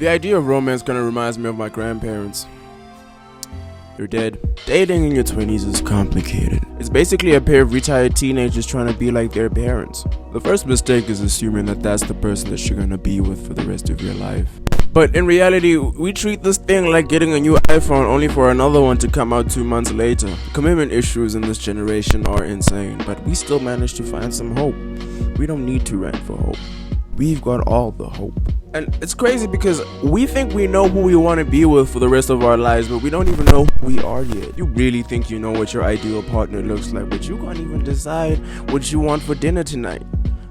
The idea of romance kind of reminds me of my grandparents. They're dead. Dating in your 20s is complicated. It's basically a pair of retired teenagers trying to be like their parents. The first mistake is assuming that that's the person that you're gonna be with for the rest of your life. But in reality, we treat this thing like getting a new iPhone only for another one to come out 2 months later. The commitment issues in this generation are insane, but we still manage to find some hope. We don't need to run for hope. We've got all the hope. And it's crazy because we think we know who we want to be with for the rest of our lives, but we don't even know who we are yet. You really think you know what your ideal partner looks like, but you can't even decide what you want for dinner tonight.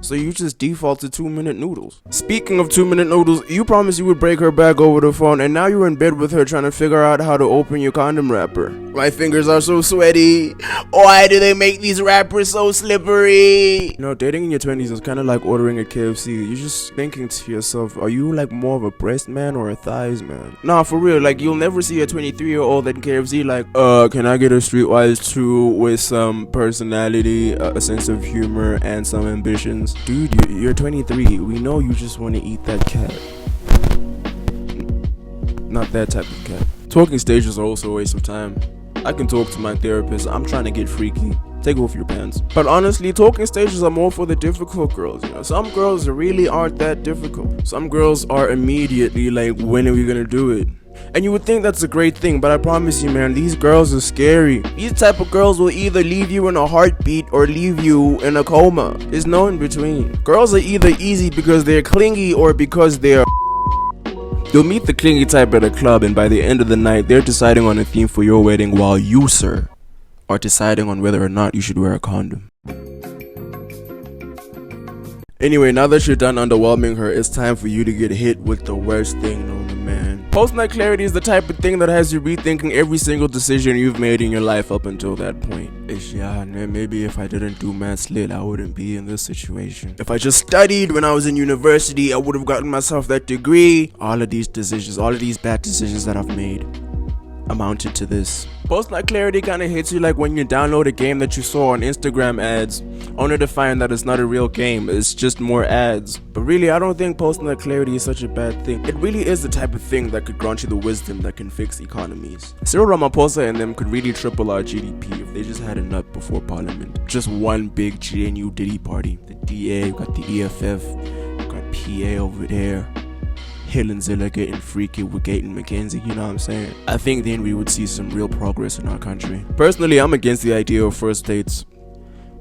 So you just default to 2-minute noodles. Speaking of 2-minute noodles, you promised you would break her back over the phone, and now you're in bed with her trying to figure out how to open your condom wrapper. My fingers are so sweaty. Why do they make these wrappers so slippery? You know, dating in your 20s is kind of like ordering a KFC. You're just thinking to yourself, are you like more of a breast man or a thighs man? Nah, for real, like you'll never see a 23-year-old at KFC like, can I get a Streetwise 2 with some personality, a sense of humor, and some ambitions? Dude, you're 23. We know you just want to eat that cat. Not that type of cat. Talking stages are also a waste of time. I can talk to my therapist. I'm trying to get freaky. Take off your pants. But honestly, talking stages are more for the difficult girls. You know, some girls really aren't that difficult. Some girls are immediately like, when are we gonna do it? And you would think that's a great thing, but I promise you, man, these girls are scary. These type of girls will either leave you in a heartbeat or leave you in a coma. There's no in between. Girls are either easy because they're clingy or because they're You'll meet the clingy type at a club, and by the end of the night, they're deciding on a theme for your wedding while you, sir, are deciding on whether or not you should wear a condom. Anyway, now that you're done underwhelming her, it's time for you to get hit with the worst thing known to man. Post-night clarity is the type of thing that has you rethinking every single decision you've made in your life up until that point. Maybe if I didn't do maths lit, I wouldn't be in this situation. If I just studied when I was in university, I would have gotten myself that degree. All of these decisions, all of these bad decisions that I've made amounted to this. Post-night clarity kind of hits you like when you download a game that you saw on Instagram ads, only to find that it's not a real game, it's just more ads. But really, I don't think post-night clarity is such a bad thing. It really is the type of thing that could grant you the wisdom that can fix economies. Cyril Ramaphosa and them could really triple our GDP if they just had a nut before parliament. Just one big GNU Diddy party. The DA, got the EFF, got PA over there. Hill and Zilla getting freaky with Gaten McKenzie, you know what I'm saying? I think then we would see some real progress in our country. Personally, I'm against the idea of first dates.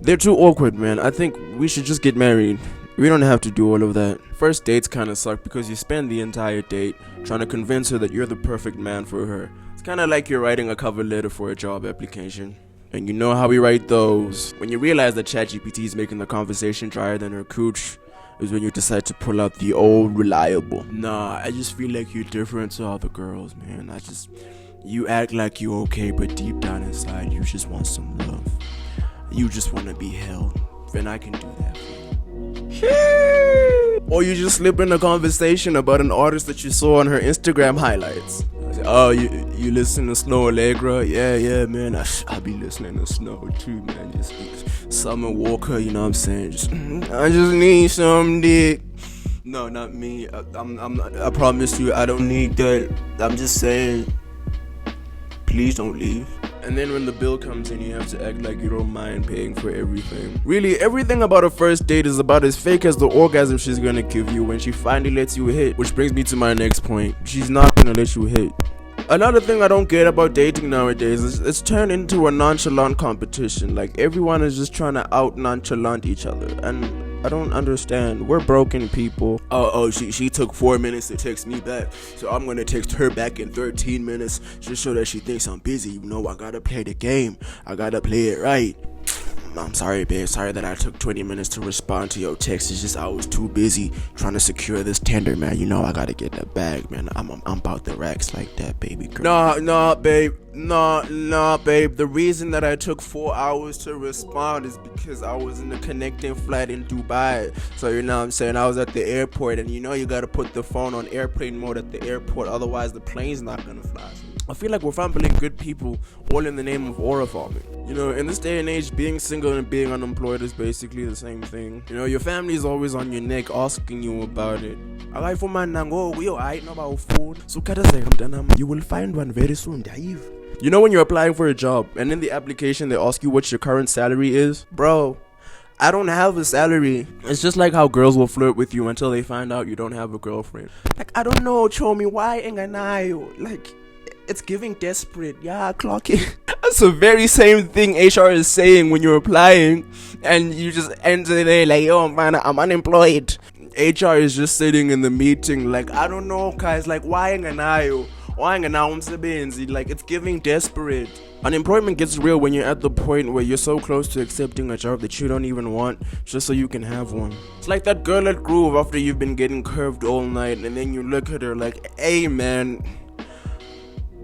They're too awkward, man. I think we should just get married. We don't have to do all of that. First dates kind of suck because you spend the entire date trying to convince her that you're the perfect man for her. It's kind of like you're writing a cover letter for a job application. And you know how we write those. When you realize that ChatGPT is making the conversation drier than her cooch, is when you decide to pull out the old reliable. Nah, I just feel like you're different to other girls, man. You act like you're okay, but deep down inside, you just want some love. You just want to be held. Then I can do that for you. Or you just slip in a conversation about an artist that you saw on her Instagram highlights. Oh, you listen to Snow Allegra? Yeah, man. I be listening to Snow too, man. Just Summer Walker, you know what I'm saying? I just need some dick. No, not me. I promise you, I don't need that. I'm just saying, please don't leave. And then when the bill comes in, you have to act like you don't mind paying for everything. Really, everything about a first date is about as fake as the orgasm she's gonna give you when she finally lets you hit. Which brings me to my next point. She's not gonna let you hit. Another thing I don't get about dating nowadays is it's turned into a nonchalant competition. Like everyone is just trying to out nonchalant each other, and I don't understand. We're broken people. She took 4 minutes to text me back, so I'm gonna text her back in 13 minutes just so that she thinks I'm busy. You know, I gotta play the game. I gotta play it right. I'm sorry, babe. Sorry that I took 20 minutes to respond to your text. It's just I was too busy trying to secure this tender, man. You know I gotta get that bag, man. I'm about the racks like that, baby girl. Nah, babe. Nah, babe. The reason that I took 4 hours to respond is because I was in a connecting flight in Dubai. So you know what I'm saying? I was at the airport, and you know you gotta put the phone on airplane mode at the airport, otherwise the plane's not gonna fly. I feel like we're fumbling good people all in the name of aura farming. You know, in this day and age, being single and being unemployed is basically the same thing. You know, your family is always on your neck asking you about it. You will find one very soon, Dave. You know when you're applying for a job and in the application they ask you what your current salary is? Bro, I don't have a salary. It's just like how girls will flirt with you until they find out you don't have a girlfriend. Like, I don't know, Chomi, why enganayo? Like, it's giving desperate. Yeah, clock it. That's the very same thing HR is saying when you're applying and you just enter there like, yo, man, I'm unemployed. HR is just sitting in the meeting like, I don't know, guys, like, why enganayo? Like, it's giving desperate. Unemployment gets real when you're at the point where you're so close to accepting a job that you don't even want just so you can have one. It's like that girl at Groove after you've been getting curved all night and then you look at her like, hey man,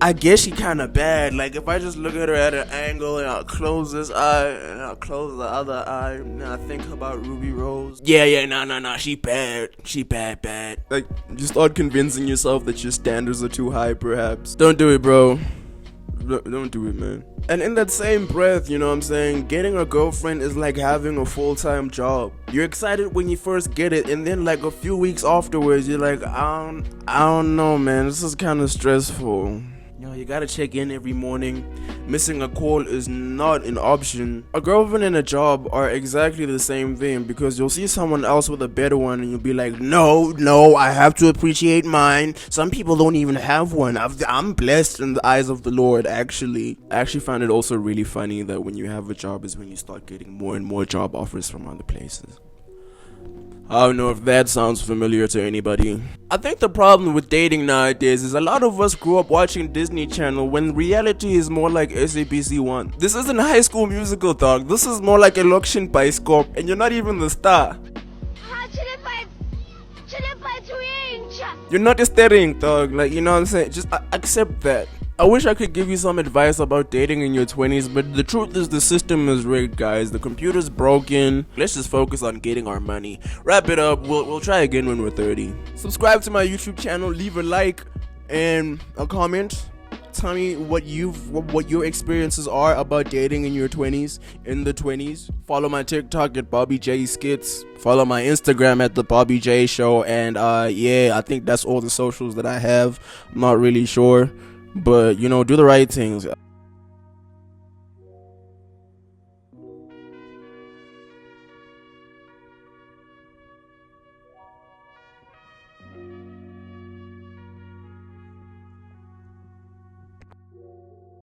I guess she kinda bad. Like, if I just look at her at an angle and I'll close this eye and I'll close the other eye and I think about Ruby Rose. Nah, she bad. Like, you start convincing yourself that your standards are too high, perhaps. Don't do it, bro. Don't do it, man. And in that same breath, you know what I'm saying, getting a girlfriend is like having a full-time job. You're excited when you first get it, and then like a few weeks afterwards, you're like, I don't know, man, this is kind of stressful. You know, you gotta check in every morning. Missing a call is not an option. A girlfriend and a job are exactly the same thing, because you'll see someone else with a better one and you'll be like, no, I have to appreciate mine. Some people don't even have one. I'm blessed in the eyes of the Lord, actually. I actually find it also really funny that when you have a job is when you start getting more and more job offers from other places. I don't know if that sounds familiar to anybody. I think the problem with dating nowadays is a lot of us grew up watching Disney Channel when reality is more like SABC 1. This isn't High School Musical, dog. This is more like Election by Scope, and you're not even the star. You're not a staring, dog. Like, you know what I'm saying? Just accept that. I wish I could give you some advice about dating in your 20s, but the truth is the system is rigged, guys. The computer's broken. Let's just focus on getting our money. Wrap it up. We'll try again when we're 30. Subscribe to my YouTube channel, leave a like and a comment. Tell me what your experiences are about dating in your 20s, in the 20s. Follow my TikTok at Bobby J Skits. Follow my Instagram at the Bobby J Show. And yeah, I think that's all the socials that I have. I'm not really sure. But, you know, do the right things.